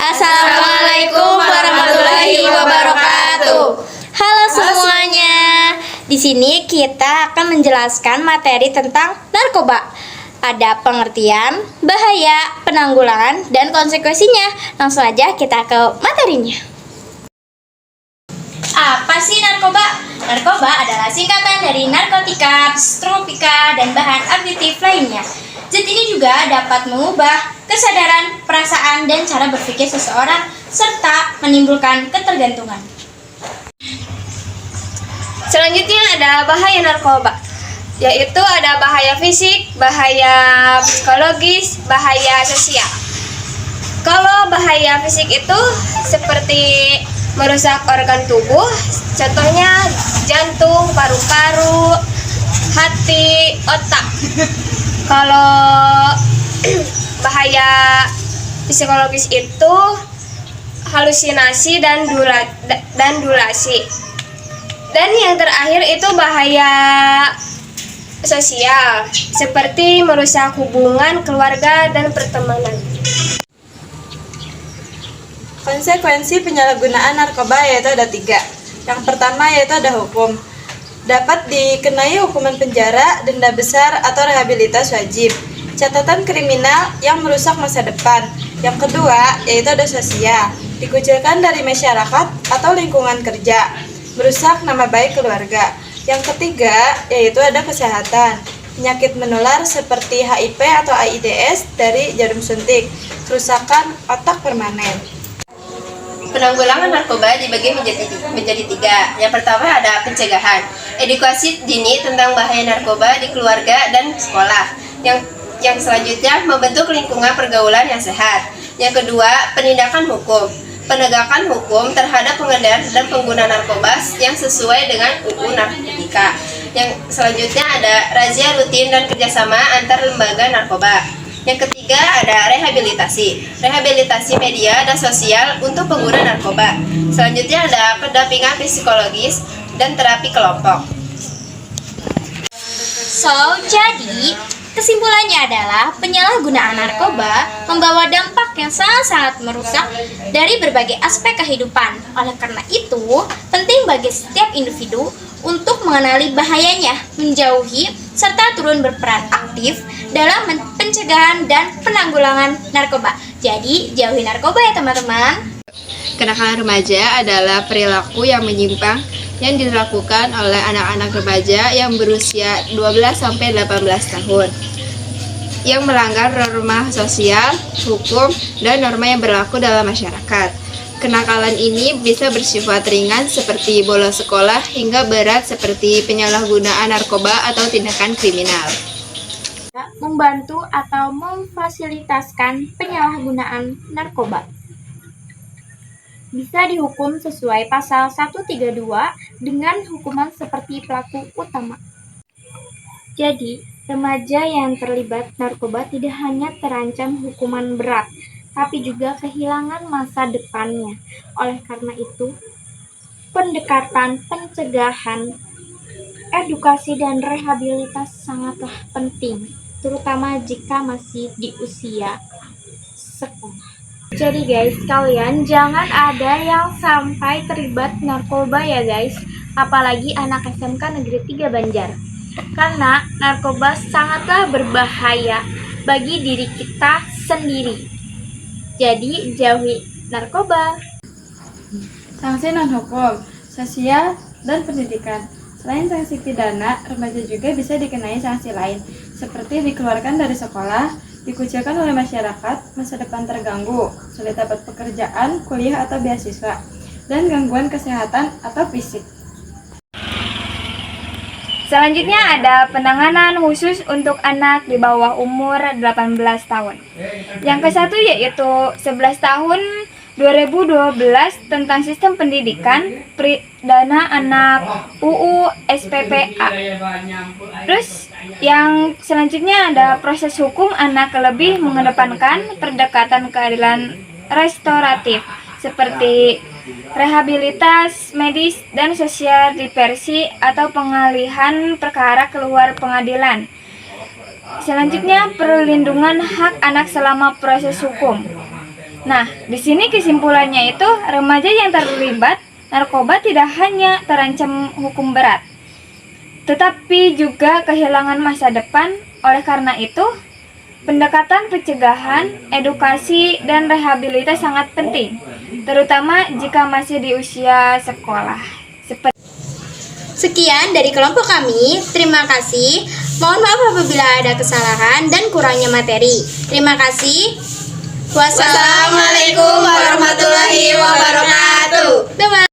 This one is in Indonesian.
Assalamualaikum warahmatullahi wabarakatuh. Halo semuanya. Di sini kita akan menjelaskan materi tentang narkoba. Ada pengertian, bahaya, penanggulangan, dan konsekuensinya. Langsung aja kita ke materinya. Apa sih narkoba? Narkoba adalah singkatan dari narkotika, psikotropika, dan bahan aditif lainnya. Zat ini juga dapat mengubah kesadaran, perasaan, dan cara berpikir seseorang, serta menimbulkan ketergantungan. Selanjutnya ada bahaya narkoba, yaitu ada bahaya fisik, bahaya psikologis, bahaya sosial. Kalau bahaya fisik itu seperti merusak organ tubuh, contohnya jantung, paru-paru, hati, otak. Kalau bahaya psikologis itu halusinasi dan dulasi. Dan yang terakhir itu bahaya sosial, seperti merusak hubungan keluarga dan pertemanan. Konsekuensi penyalahgunaan narkoba yaitu ada 3. Yang pertama yaitu ada hukum. Dapat dikenai hukuman penjara, denda besar, atau rehabilitas wajib. Catatan kriminal yang merusak masa depan. Yang kedua yaitu ada sosial. Dikucilkan dari masyarakat atau lingkungan kerja. Merusak nama baik keluarga. Yang ketiga yaitu ada kesehatan. Penyakit menular seperti HIV atau AIDS dari jarum suntik. Kerusakan otak permanen. Penanggulangan narkoba dibagi menjadi 3. Yang pertama ada pencegahan, edukasi dini tentang bahaya narkoba di keluarga dan sekolah. Yang selanjutnya membentuk lingkungan pergaulan yang sehat. Yang kedua, penindakan hukum, penegakan hukum terhadap pengedar dan pengguna narkoba yang sesuai dengan UU Narkotika. Yang selanjutnya ada razia rutin dan kerjasama antar lembaga narkoba. Yang ketiga ada rehabilitasi media dan sosial untuk pengguna narkoba. Selanjutnya ada pendampingan psikologis dan terapi kelompok. Jadi kesimpulannya adalah penyalahgunaan narkoba membawa dampak yang sangat-sangat merusak dari berbagai aspek kehidupan. Oleh karena itu, penting bagi setiap individu untuk mengenali bahayanya, menjauhi, serta turun berperan aktif dalam pencegahan dan penanggulangan narkoba. Jadi, jauhi narkoba ya teman-teman. Kenakalan remaja adalah perilaku yang menyimpang yang dilakukan oleh anak-anak remaja yang berusia 12-18 tahun yang melanggar norma sosial, hukum, dan norma yang berlaku dalam masyarakat. Kenakalan ini bisa bersifat ringan seperti bolos sekolah hingga berat seperti penyalahgunaan narkoba atau tindakan kriminal. Membantu atau memfasilitasikan penyalahgunaan narkoba bisa dihukum sesuai pasal 132 dengan hukuman seperti pelaku utama. Jadi, remaja yang terlibat narkoba tidak hanya terancam hukuman berat, tapi juga kehilangan masa depannya. Oleh karena itu, pendekatan pencegahan, edukasi, dan rehabilitas sangatlah penting, terutama jika masih di usia sekolah. Jadi guys, kalian jangan ada yang sampai terlibat narkoba ya guys, apalagi anak SMK Negeri 3 Banjar. Karena narkoba sangatlah berbahaya bagi diri kita sendiri. Jadi jauhi narkoba. Sanksi non-hukum, sosial, dan pendidikan. Selain sanksi pidana, remaja juga bisa dikenai sanksi lain, seperti dikeluarkan dari sekolah, dikucilkan oleh masyarakat, masa depan terganggu, sulit dapat pekerjaan, kuliah atau beasiswa, dan gangguan kesehatan atau fisik. Selanjutnya ada penanganan khusus untuk anak di bawah umur 18 tahun. Yang ke-1 yaitu 11 tahun 2012 tentang sistem pendidikan pidana anak UU SPPA. Terus yang selanjutnya ada proses hukum anak, lebih mengedepankan pendekatan keadilan restoratif seperti rehabilitas medis dan sosial, diversi atau pengalihan perkara keluar pengadilan. Selanjutnya perlindungan hak anak selama proses hukum. Nah, di sini kesimpulannya itu remaja yang terlibat narkoba tidak hanya terancam hukum berat, tetapi juga kehilangan masa depan. Oleh karena itu, pendekatan pencegahan, edukasi, dan rehabilitasi sangat penting, terutama jika masih di usia sekolah. Sekian dari kelompok kami. Terima kasih. Mohon maaf apabila ada kesalahan dan kurangnya materi. Terima kasih. Wassalamualaikum warahmatullahi wabarakatuh. Bye-bye.